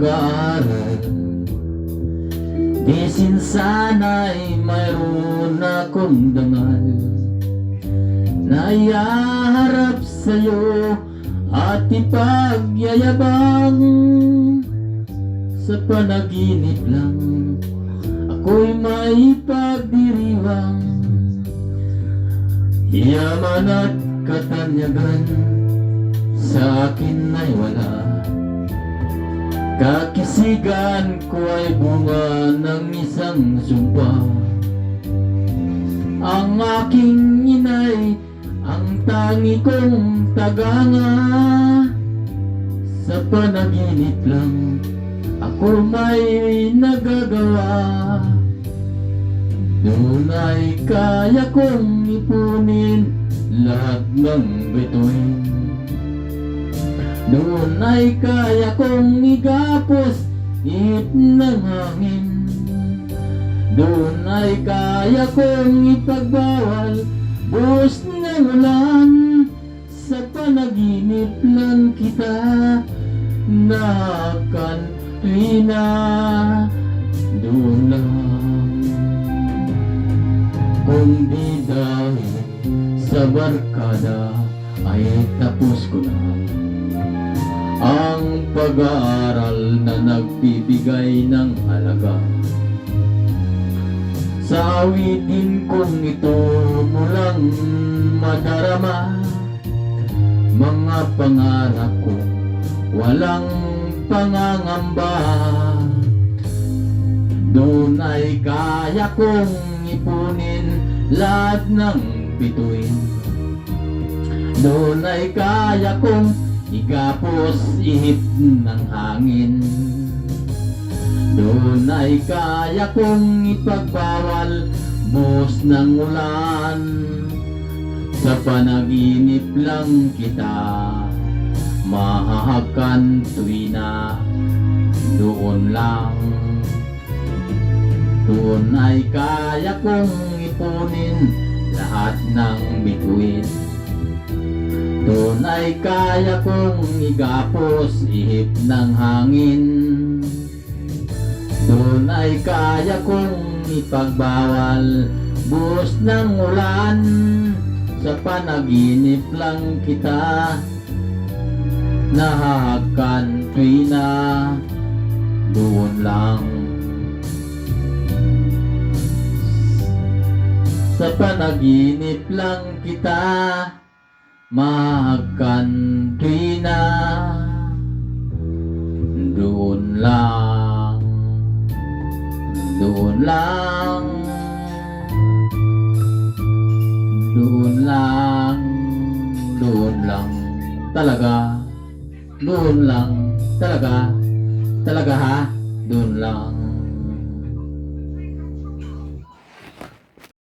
pag-aaral. Bisin sana'y mayroon akong dangal na ihaharap sa'yo at ipagyayabang. Sa panaginip lang ako'y may pagdiriwang. Yaman at katanyagan sa akin ay wala. Kakisigan ko ay bunga ng isang sumpa. Ang aking inay ang tangi kong taganga. Sa panaginip lang ako may nagagawa. Doon ay kaya kong ipunin lahat ng bituin. Doon ay kaya kong igapos ihip ng hangin. Doon ay kaya kong ipagbawal buhos ng ulan. Sa panaginip lang kita nakakantwina. Doon lang. Kung di dahil sa barkada ay tapos ko na ang pag-aaral na nagbibigay ng halaga. Sa awitin kong ito mulang madarama mga pangarap ko walang pangangamba. Doon ay kaya kong ipunin lahat ng bituin. Doon ay kaya kong igapos ihip ng hangin. Doon ay kaya kong ipagbawal buhos ng ulan. Sa panaginip lang kita mahahakan tuwina. Doon lang. Doon ay kaya kong ipunin lahat ng bituin. Doon ay kaya kong igapos ihip ng hangin. Doon ay kaya kong ipagbawal buhos ng ulan. Sa panaginip lang kita nahahakan tuwina. Doon lang. Sa panaginip lang kita mahahakan tuwina. Doon lang. Doon lang. Doon lang. Doon lang. Talaga. Doon lang. Talaga. Talaga ha? Doon lang.